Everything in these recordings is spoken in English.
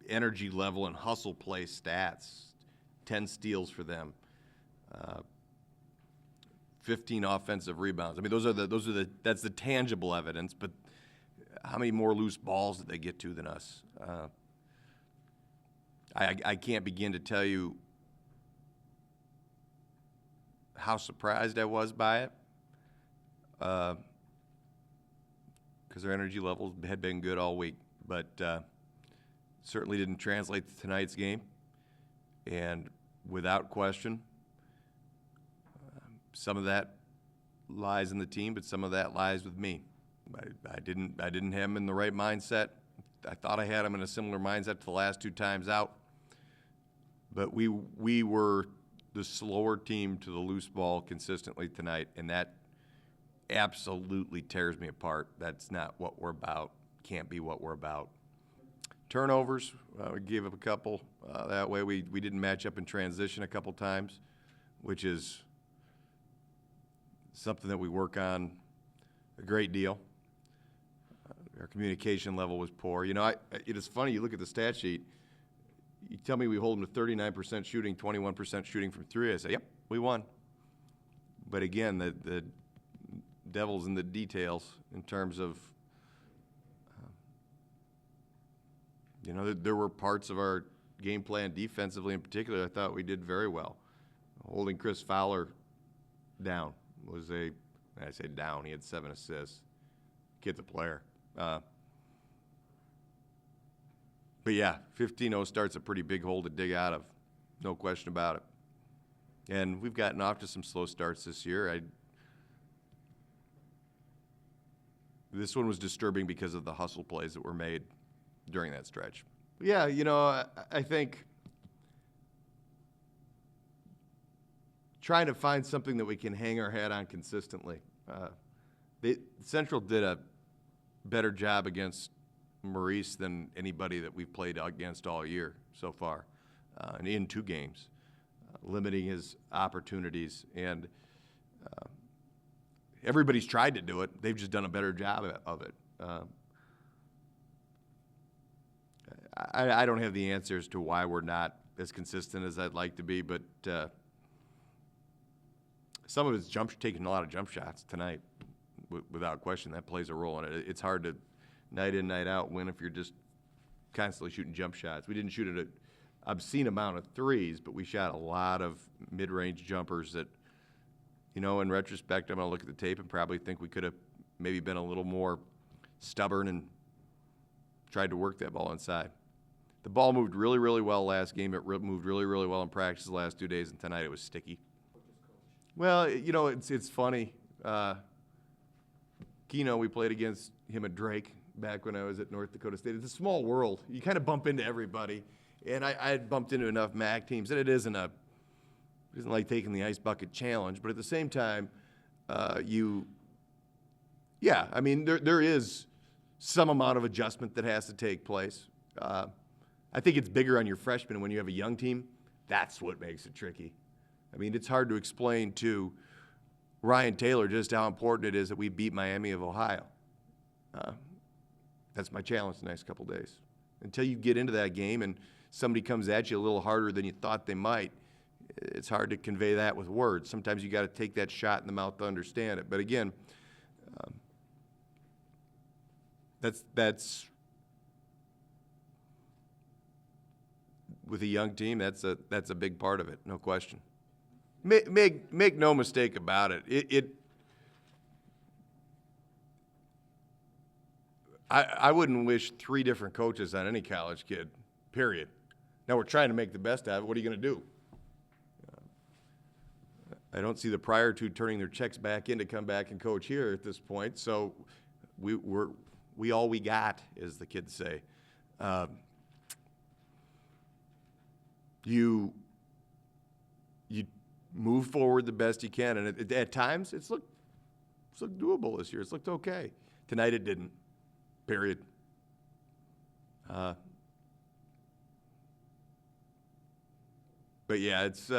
energy level and hustle play stats. 10 steals for them. 15 offensive rebounds. I mean, that's the tangible evidence, but how many more loose balls did they get to than us? I can't begin to tell you how surprised I was by it, because their energy levels had been good all week, but certainly didn't translate to tonight's game. And without question, some of that lies in the team, but some of that lies with me. I didn't have him in the right mindset. I thought I had him in a similar mindset to the last two times out. But we were the slower team to the loose ball consistently tonight, and that absolutely tears me apart. That's not what we're about. Can't be what we're about. Turnovers, we gave up a couple. That way we didn't match up in transition a couple times, which is something that we work on a great deal. Our communication level was poor. You know, it is funny, you look at the stat sheet, you tell me we hold them to 39% shooting, 21% shooting from three. I say, yep, we won. But again, the devil's in the details in terms of, you know, there were parts of our game plan defensively in particular I thought we did very well. Holding Chris Fowler down was I say down, he had 7 assists. Kid's a player. But yeah, 15-0 starts a pretty big hole to dig out of, no question about it. And we've gotten off to some slow starts this year. This one was disturbing because of the hustle plays that were made during that stretch. Yeah, you know, I think trying to find something that we can hang our hat on consistently. Central did a better job against Maurice than anybody that we've played against all year so far, and in 2 games, limiting his opportunities. And everybody's tried to do it. They've just done a better job of it. I don't have the answers to why we're not as consistent as I'd like to be, but some of it's taking a lot of jump shots tonight, without question. That plays a role in it. It's hard to night in, night out win if you're just constantly shooting jump shots. We didn't shoot an obscene amount of threes, but we shot a lot of mid-range jumpers that, you know, in retrospect, I'm going to look at the tape and probably think we could have maybe been a little more stubborn and tried to work that ball inside. The ball moved really, really well last game. It moved really, really well in practice the last 2 days, and tonight it was sticky. Well, you know, it's funny. Keno, we played against him at Drake back when I was at North Dakota State. It's a small world. You kind of bump into everybody. And I had bumped into enough MAC teams that it isn't like taking the ice bucket challenge. But at the same time, I mean, there is some amount of adjustment that has to take place. I think it's bigger on your freshmen when you have a young team. That's what makes it tricky. I mean, it's hard to explain to Ryan Taylor just how important it is that we beat Miami of Ohio. That's my challenge the next couple days. Until you get into that game and somebody comes at you a little harder than you thought they might, it's hard to convey that with words. Sometimes you got to take that shot in the mouth to understand it. But again, that's with a young team. That's a big part of it, no question. Make no mistake about it. I wouldn't wish 3 different coaches on any college kid, period. Now we're trying to make the best out of it. What are you going to do? I don't see the prior to turning their checks back in to come back and coach here at this point. So we all we got, as the kids say. You move forward the best you can, and at times it's looked doable this year. It's looked okay. Tonight it didn't. Period. But yeah, it's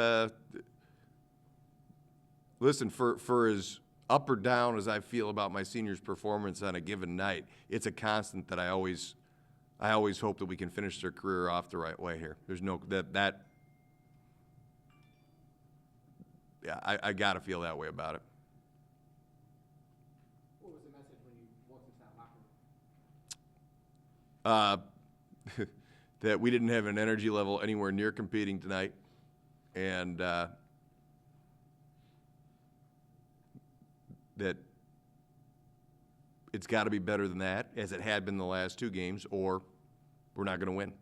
listen, for as up or down as I feel about my seniors' performance on a given night, it's a constant that I always I always hope that we can finish their career off the right way here. There's no yeah, I got to feel that way about it. What was the message when you walked into that locker room? That we didn't have an energy level anywhere near competing tonight, and that it's got to be better than that, as it had been the last two games, or we're not going to win.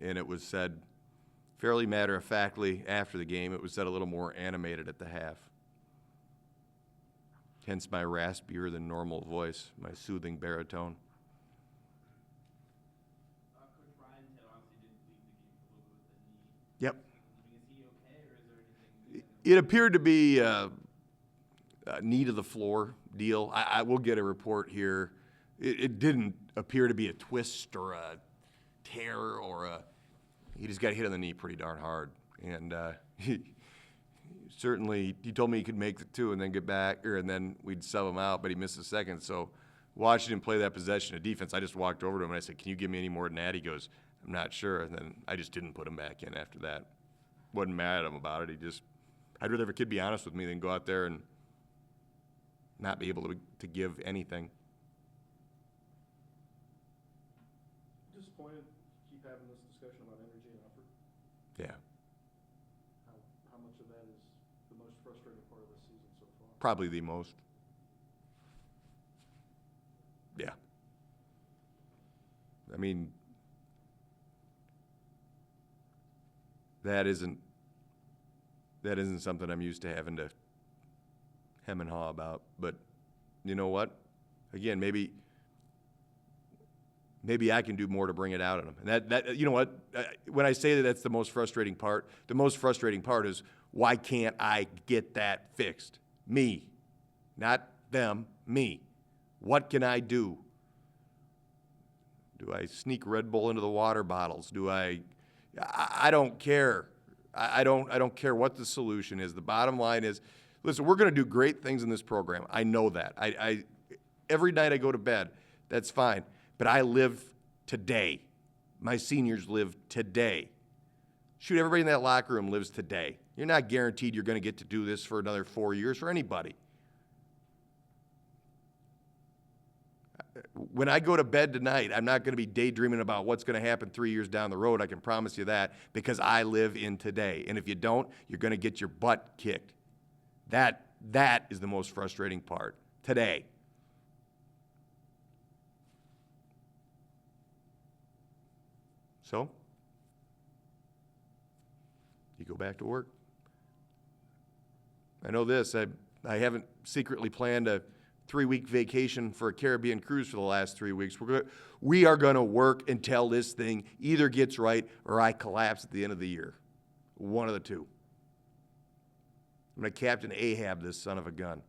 And it was said fairly matter-of-factly after the game. It was said a little more animated at the half. Hence my raspier than normal voice, my soothing baritone. Coach Ryan obviously didn't leave the game for a little bit with the knee. Yep. Is he okay, or is there anything? It appeared to be a knee to the floor deal. I will get a report here. It didn't appear to be a twist or a tear or he just got hit on the knee pretty darn hard. And he told me he could make the two and then get back, and then we'd sub him out, but he missed a second. So watching him play that possession of defense, I just walked over to him and I said, "Can you give me any more than that?" He goes, "I'm not sure." And then I just didn't put him back in after that. Wasn't mad at him about it. I'd rather have a kid be honest with me than go out there and not be able to give anything. Disappointed keep having this discussion about energy and effort. Yeah. How much of that is the most frustrating part of the season so far? Probably the most. Yeah. I mean, that isn't something I'm used to having to hem and haw about. But you know what? Again, maybe I can do more to bring it out in them. And that you know what? When I say that that's the most frustrating part is, why can't I get that fixed? Me, not them, me. What can I do? Do I sneak Red Bull into the water bottles? I don't care. I don't care what the solution is. The bottom line is, listen, we're going to do great things in this program. I know that. Every night I go to bed, that's fine. But I live today. My seniors live today. Shoot, everybody in that locker room lives today. You're not guaranteed you're going to get to do this for another 4 years for anybody. When I go to bed tonight, I'm not going to be daydreaming about what's going to happen 3 years down the road. I can promise you that, because I live in today. And if you don't, you're going to get your butt kicked. That is the most frustrating part. Today. So, you go back to work. I know this. I haven't secretly planned a 3-week vacation for a Caribbean cruise for the last 3 weeks. We are going to work until this thing either gets right or I collapse at the end of the year. One of the two. I'm going to Captain Ahab this son of a gun.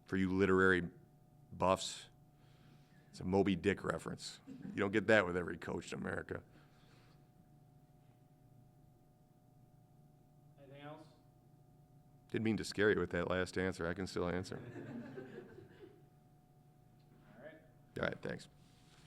For you literary buffs, it's a Moby Dick reference. You don't get that with every coach in America. Anything else? Didn't mean to scare you with that last answer. I can still answer. All right. All right, thanks.